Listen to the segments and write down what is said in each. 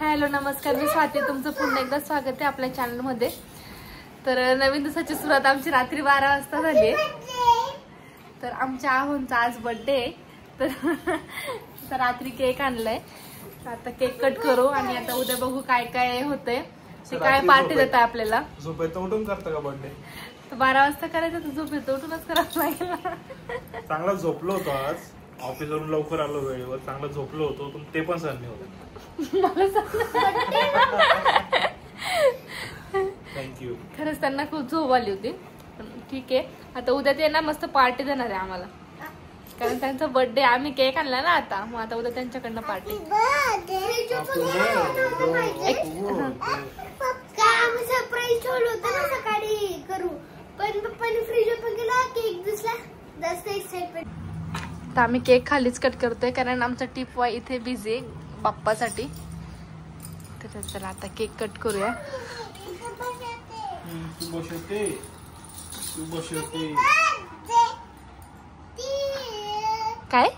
Hello नमस्कार, मी स्वाती, तुमचं पुन्हा एकदा स्वागत आहे आपल्या चॅनल मध्ये। तर नवीन दिवसाची सुरुवात आमची रात्री 12 वाजता झाली। तर आमच्या आहोंचा आज बर्थडे आहे, तर रात्री केक आणलाय। आता केक कट करू आणि आता उद्या बघू काय काय होतंय, ते काय पार्टी देतात आपल्याला। झोपेत उठून करता का बर्थडे? तर 12 वाजता करायचं, तर झोपेत उठूनच करावं लागेल। चांगला झोपलो होतो आज, ऑफिसवरून लवकर आलो वेळेवर, चांगला झोपलो होतो, पण ते पण सहन नाही होत। थँक्यू। खरंच त्यांना खूप झोप आली होती, ठीक आहे। आता उद्या ते ना मस्त पार्टी देणार आहे आम्हाला, कारण त्यांचा बर्थडे आम्ही केक आणला ना आता, मग आता उद्या त्यांच्याकडनं पार्टी। सरप्राईज ठेवलं होतं ना सकाळी करू, पण पप्पाने फ्रीज ओपन केला, केक दिसला, जास्त एक्साइटमेंट। तर आम्ही केक खालीच कट करतोय, कारण आमचा टिप वाय इथे बिझी आहे बाप्पासाठी। तर चला आता केक कट करूया। काय?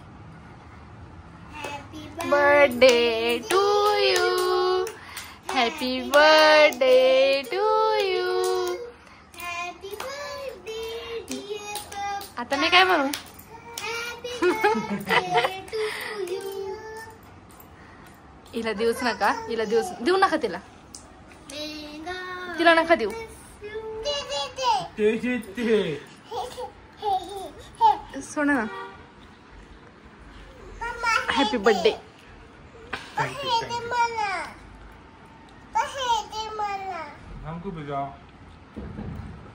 Birthday to you, happy birthday to you. आता मी काय म्हणू? हिला देऊच नका, हिला देऊ नका, तिला नका देऊ। सुन ना, हॅपी बर्थडे।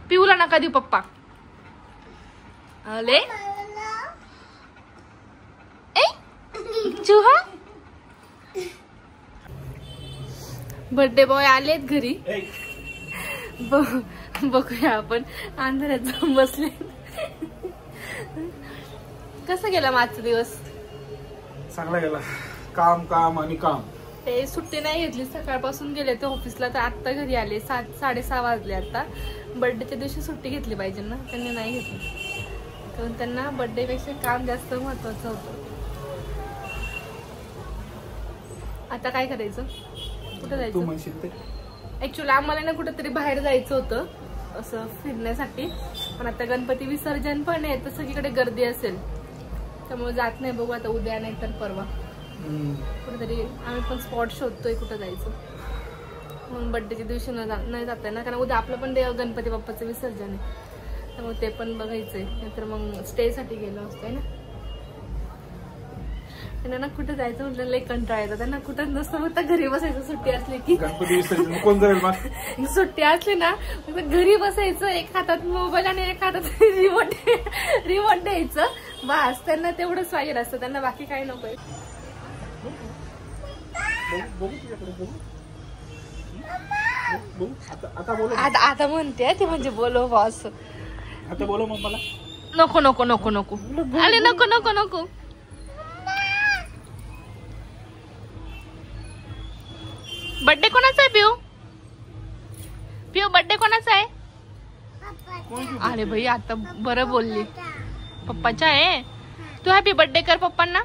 पिऊला नका देऊ पप्पा। अले चूहा, बर्थडे बॉय आलेत घरी। बघूया आपण, अंधारात जाऊन बसले। कसा गेला आजचा दिवस? चांगला गेला, काम काम आणि काम। ते सुट्टी नाही घेतली, सकाळपासून गेले ते ऑफिसला, तर आता घरी आले। 7:30 वाजले आता। बर्थडेच्या दिवशी सुट्टी घेतली पाहिजे ना, त्यांनी नाही घेतली, कारण त्यांना बर्थडे पेक्षा काम जास्त महत्वाचं होतं। आता काय करायचं, कुठे जायचं? ऍक्च्युअली आम्हाला ना कुठेतरी बाहेर जायचं होतं असं फिरण्यासाठी, पण आता गणपती विसर्जन पण आहे, तर सगळीकडे गर्दी असेल, त्यामुळे जात नाही। बघू आता उद्या नाही तर परवा कुठेतरी आम्ही पण स्पॉट शोधतोय कुठं जायचं, म्हणून बर्थडेच्या दिवशी नाही जात आहे ना, कारण उद्या आपलं पण देव गणपती बाप्पाचं विसर्जन आहे, त्यामुळे ते पण बघायचंय। नाहीतर मग स्टे साठी गेलो असतोय ना। त्यांना कुठं जायचं म्हटलं लय कंटाळा येतो त्यांना, कुठं नसतं, फक्त घरी बसायचं। सुट्टी असली की कोण जाईल मग? सुट्टी असली ना घरी बसायचं, एक हातात मोबाईल आणि एक हातात रिमोट द्यायचं, बस। त्यांना तेवढंच पाहिजे असतं, त्यांना बाकी काही नको। आता म्हणते ती, म्हणजे बोलव बॉस। आता बोलव मग मला। नको नको नको नको, अरे नको नको नको। बर्थडे कोणाचा आहे पिऊ? पिऊ बर्थडे कोणाचा आहे? अरे भाई आता बरं बोलली, पप्पाचा आहे। तू हॅपी बर्थडे कर पप्पांना,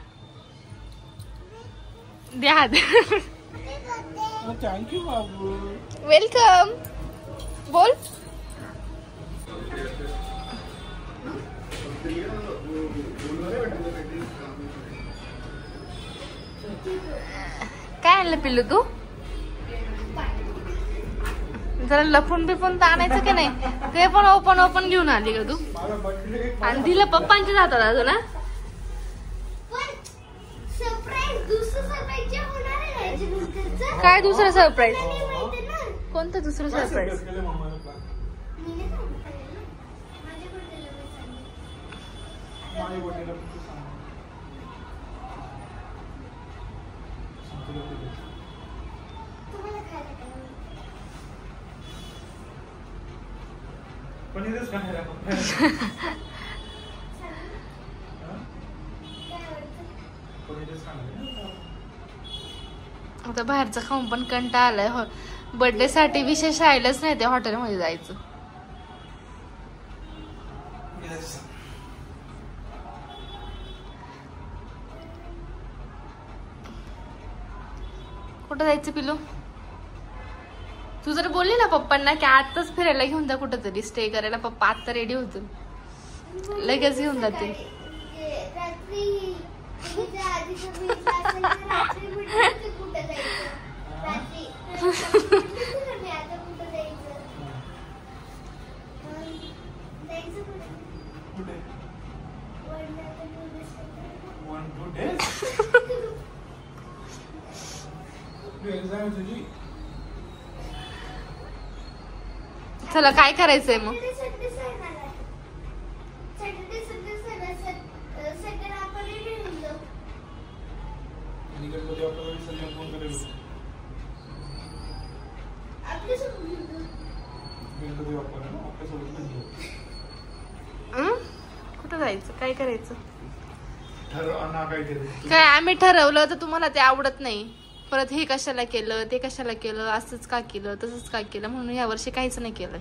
दे हात। थँक्यू बाबू, वेलकम बोल। काय आणलं पिल्लू तू? जरा लपून बिपून तर आणायचं की नाही, ते पण ओपन घेऊन आली का तू? आणि दिलं पप्पांच्या हातात अजून ना। काय दुसरं सरप्राईज? कोणतं दुसरं सरप्राईज? आता बाहेरचं खाऊन पण कंटाळा आलाय। बर्थडे साठी विशेष राहिलंच नाही ते हॉटेलमध्ये जायचं। कुठं जायचं पिलू? तू जर बोलली ना पप्पांना की आताच फिरायला घेऊन जा कुठंतरी स्टे करायला, पप्पा आता रेडी होतील, लगेच घेऊन जातील. चला काय करायचंय मग? कुठं जायचं, काय करायचं? काय आम्ही ठरवलं तर तुम्हाला ते आवडत नाही, परत हे कशाला केलं, ते कशाला केलं, असंच का केलं, तसंच का केलं, म्हणून ह्या वर्षी काहीच नाही केलं.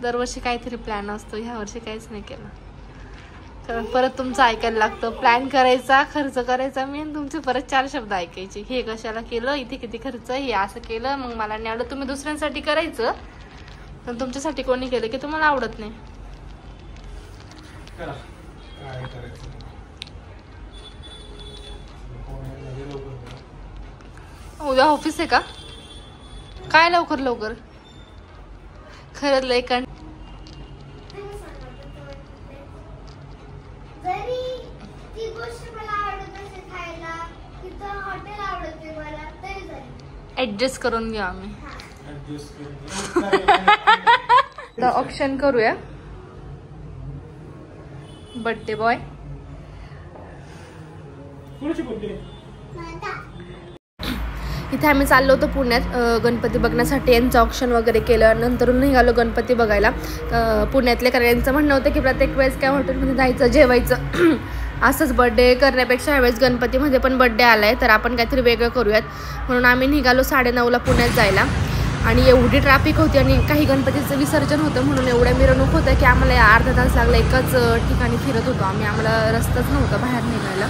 दरवर्षी काहीतरी प्लॅन असतो, ह्या वर्षी काहीच नाही केलं. कारण परत तुमचं ऐकायला लागतं, प्लॅन करायचा, खर्च करायचा, मी तुमचे परत 4 शब्द ऐकायचे. हे कशाला केलं, इथे किती खर्च, हे असं केलं, मग मला नाही आवडत. तुम्ही दुसऱ्यांसाठी करायचं, पण तुमच्यासाठी कोणी केलं की तुम्हाला आवडत नाही. उद्या ऑफिस आहे का? काय लवकर लवकर? खरंच लय जरी ती गोष्ट मला आवडत असेल खायला, तिथं हॉटेल आवडते मला, तरी झाली. ऍडजस्ट करून घेऊ आम्ही. तर ऑप्शन करूया. बर्थडे बॉय इथे आम्ही चाललो होतो पुण्यात गणपती बघण्यासाठी. यांचं ऑप्शन वगैरे केलं, नंतर निघालो गणपती बघायला पुण्यातले. कारण यांचं म्हणणं होतं की प्रत्येक वेळेस काय हॉटेलमध्ये जायचं जेवायचं असंच बर्थडे करण्यापेक्षा ह्यावेळेस गणपतीमध्ये पण बर्थडे आला आहे, तर आपण काहीतरी वेगळं करूयात. म्हणून आम्ही निघालो 9:30ला पुण्यात जायला. आणि एवढी ट्रॅफिक होती आणि काही गणपतीचं विसर्जन होतं म्हणून एवढ्या मिरवणूक होत्या की आम्हाला अर्धा तास लागला. एकाच ठिकाणी फिरत होतो आम्ही, आम्हाला रस्ताच नव्हता बाहेर निघायला.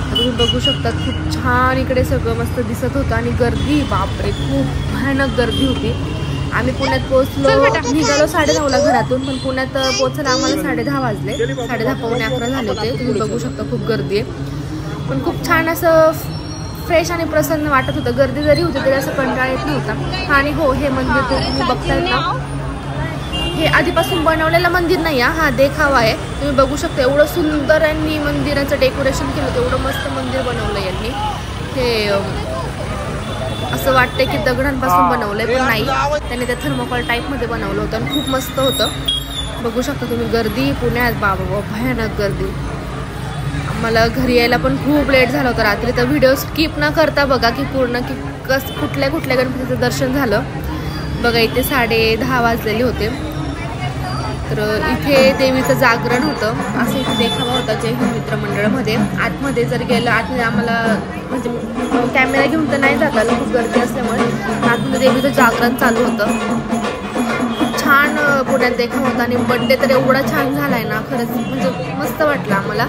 तुम्ही बघू शकता खूप छान इकडे सगळं मस्त दिसत होतं. आणि गर्दी, बापरे, खूप भयानक गर्दी होती. आम्ही पुण्यात पोहोचलो, निघालो 9:30ला घरातून, पण पुण्यात पोहोचायला आम्हाला 10:30 वाजले. 10:30 पावणे 11 झाले होते. तुम्ही बघू शकता खूप गर्दी आहे, पण खूप छान असं फ्रेश आणि प्रसन्न वाटत होतं. गर्दी जरी होती तरी असं कंटाळा येत नव्हता. आणि हो, हे मंदिर तुम्ही बघताय ना, हे आधीपासून बनवलेलं मंदिर नाही, हा देखावा आहे. तुम्ही बघू शकता एवढं सुंदर यांनी मंदिराचं डेकोरेशन केलं होतं, एवढं मस्त मंदिर बनवलं यांनी. हे असं वाटतंय की दगडांपासून बनवलंय, पण नाही, त्यांनी त्या थर्मोकॉल टाईपमध्ये बनवलं होतं आणि खूप मस्त होतं. बघू शकता तुम्ही गर्दी पुण्यात, बाबा भयानक गर्दी. मला घरी यायला पण खूप लेट झालं होतं रात्री. तर व्हिडिओ स्किप न करता बघा की पूर्ण की कुठल्या कुठल्या गणपतीचं दर्शन झालं. बघा इथे 10:30 वाजलेले होते. तर इथे देवीचं जागरण होतं, असं इथे देखावा होता जय हिंद मित्र मंडळामध्ये. आतमध्ये जर गेलं, आतमध्ये आम्हाला म्हणजे कॅमेरा घेऊन तर नाही जात आलं, खूप गर्दी असल्यामुळे. आतमध्ये देवीचं जागरण चालू होतं. खूप छान पुण्यात देखावा होता. आणि बड्डे तर एवढा छान झालाय ना, खरंच म्हणजे मस्त वाटलं आम्हाला.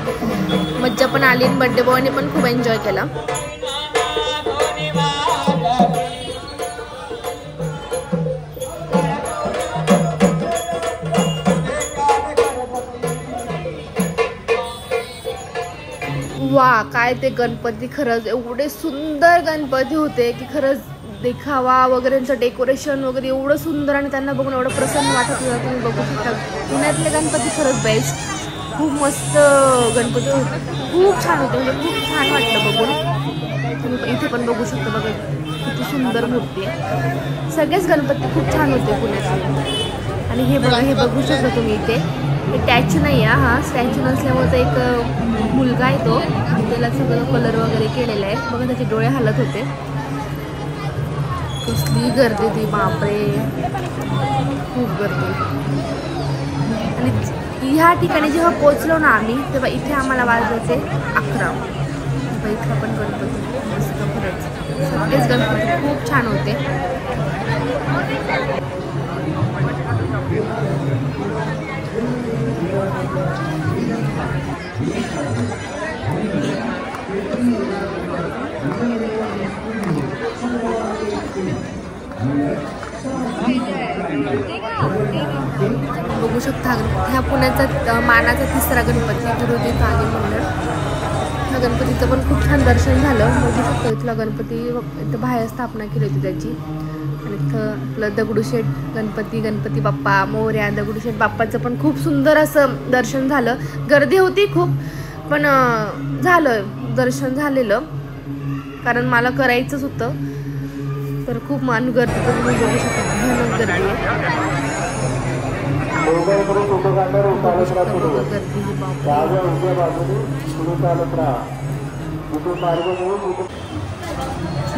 मज्जा पण आली आणि बड्डे बॉयने पण खूप एन्जॉय केला. वा, काय ते गणपती, खरंच एवढे सुंदर गणपती होते की खरंच देखावा वगैरेचं डेकोरेशन वगैरे एवढं सुंदर आणि त्यांना बघून एवढं प्रसन्न वाटत होतं. तुम्ही बघू शकता पुण्यातले गणपती खरंच बेस्ट, खूप मस्त गणपती होते, खूप छान होते, म्हणजे खूप छान वाटलं बघून. तुम्ही इथे पण बघू शकता, बघा किती सुंदर मूर्ती आहे. सगळेच गणपती खूप छान होते पुण्यातले. आणि हे बघा, हे बघू शकता तुम्ही इथे, हे स्टॅच्यू नाही आहे, हा स्टॅच्यू नसल्यामुळे तर एक मुलगा आहे तो, त्याला सगळं कलर वगैरे केलेला आहे. बघा त्याचे डोळे हालत होते. कसली गर्दी ती, बापरे, खूप गर्दी. आणि ह्या ठिकाणी जेव्हा पोचलो ना आम्ही, तेव्हा इथे आम्हाला वाजले 11. इथं पण गणपती मस्त, खरंच सगळेच गणपती खूप छान होते. बघू शकता ह्या पुण्याचा मानाचा तिसरा गणपती गुरुजी काली मंडळ. ह्या गणपतीचं पण खूप छान दर्शन झालं. बघू शकतो इथला गणपती इथं बाहेर स्थापना केली होती त्याची. आणि इथं आपलं दगडूशेठ गणपती बाप्पा मोरया दगडूशेठ बाप्पाचं पण खूप सुंदर असं दर्शन झालं. गर्दी होती खूप पण झालं दर्शन झालेलं कारण मला करायचंच होतं. तर खूप मान गर्दी पण बघू शकतो भयानक गर्दी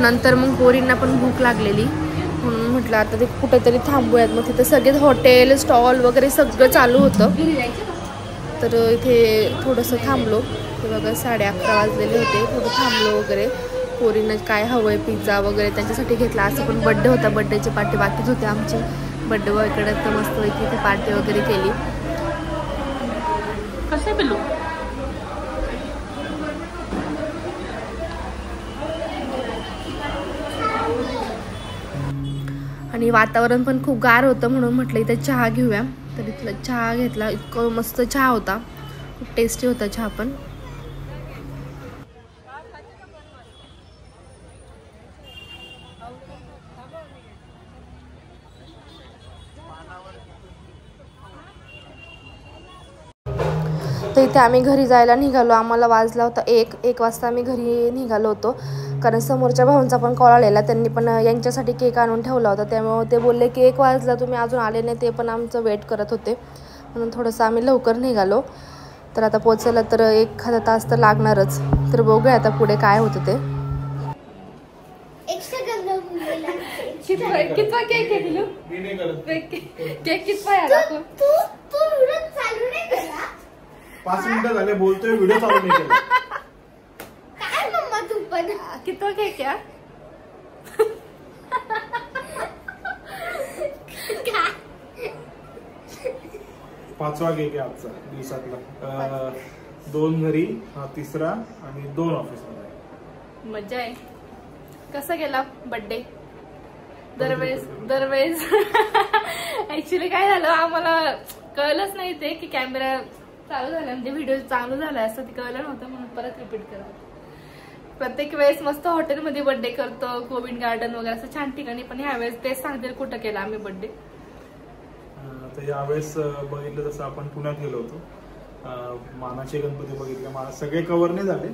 नंतर मग पोरींना पण भूक लागलेली म्हणून म्हटलं आता ते कुठेतरी थांबूयात. मग तिथं सगळे हॉटेल स्टॉल वगैरे सगळं चालू होतं. तर इथे थोडंसं थांबलो. ते बघा 11:30 वाजलेले होते. थोडं थांबलो वगैरे. पोरींना काय हवंय पिझ्झा वगैरे त्यांच्यासाठी घेतला. असं पण बड्डे होता. बड्डेची पार्टी बाकीच होते आमची. बड्डे बॉयकडे तर मस्त इथे पार्टी वगैरे केली. कसं पिलू आणि वातावरण पण खूप गार होतं म्हणून म्हटलं इथे चहा घेऊया. तर इथला चहा घेतला. इतकं मस्त चहा होता. खूप टेस्टी होता चहा पण. तर इथे आम्ही घरी जायला निघालो. आम्हाला वाजला होता 1 वाजता आम्ही घरी निघालो होतो. कारण समोरच्या भाऊंचा पण कॉल आलेला. त्यांनी पण यांच्यासाठी केक आणून ठेवला होता. त्यामुळे ते बोलले की 1 वाजला तुम्ही अजून आले नाही. ते पण आमचं वेट करत होते म्हणून थोडंसं आम्ही लवकर निघालो. तर आता पोचायला तर 1 तास तर लागणारच. तर बघूया आता पुढे काय होतं ते. कितवा केक आहे पिलू? केक कितवा आहे? 5 मिनिटं झाले बोलतोय व्हिडिओ चालू नाही केला. काय मम्मा तू पण कितवा केक आहे? 5वा केक आहे आजचा दिवसातला. 2 घरी, हा 3रा आणि 2 ऑफिसमध्ये. मजा आहे. कसा गेला बर्थडे? दरवेळेस ऍक्च्युली काय झालं आम्हाला कळलंच नाही ते की कॅमेरा चालू झाला म्हणजे व्हिडिओ चालू झाला असं ते कळलं नव्हतं म्हणून परत रिपीट करा. प्रत्येक वेळेस मस्त हॉटेलमध्ये बर्थडे करतो कोविड गार्डन वगैरे असं छान ठिकाणी. पण ह्यावेळेस तेच सांगतील कुठं केला आम्ही बर्थडे. तर यावेळेस बघितलं तसं आपण पुण्यात गेलो होतो. मानाचे गणपती बघितले. सगळे कव्हर नाही झाले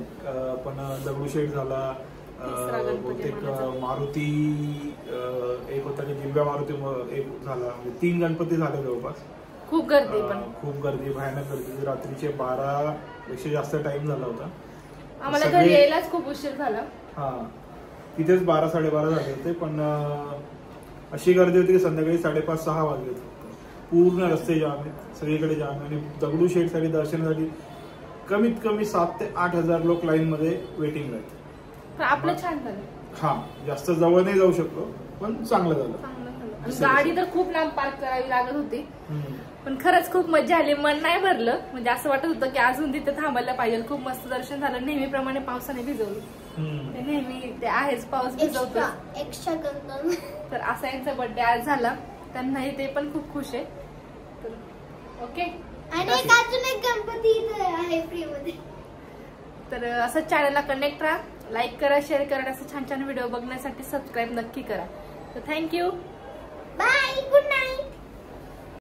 पण दगडूशेठ झाला. बहुतेक मारुती एक होता की जिल्हा मारुती एक झाला. 3 गणपती झाले जवळपास. खूप गर्दी पण खूप गर्दी भयानक गर्दी. रात्रीचे 12 पेक्षा जास्त टाइम झाला होता. आम्हाला घरी यायलाच खूप उशीर झाला. हा तिथेच 12-12:30 झाले होते. पण अशी गर्दी होती की संध्याकाळी 5:30-6 वाजले होते. पूर्ण रस्ते जाम आहेत सगळीकडे जाम. आणि दगडूशेठ साठी दर्शनासाठी कमीत कमी 7,000 ते 8,000 लोक लाईन मध्ये वेटिंग आहेत. आपलं छान झालं. हा जास्त जवळ नाही जाऊ शकलो पण चांगलं झालं. गाडी तर खूप लांब पार्क करावी लागत होती पण खरंच खूप मजा आली. मन नाही भरलं म्हणजे असं वाटत होतं की अजून तिथे थांबायला पाहिजे. खूप मस्त दर्शन झालं. नेहमीप्रमाणे पावसाने भिजवलं. ते नेहमी ते आहेच पाऊस भिजवतो. तर असा यांचा बर्थडे आज झाला. त्यांनाही ते पण खूप खुश आहे. तर ओके. आणि अजून एक गणपती आहे फ्री मध्ये. तर असं चॅनलला कनेक्ट राहा. लाईक करा शेअर करा. असं छान छान व्हिडिओ बघण्यासाठी सबस्क्राईब नक्की करा. तर थँक्यू. बाय. Good night.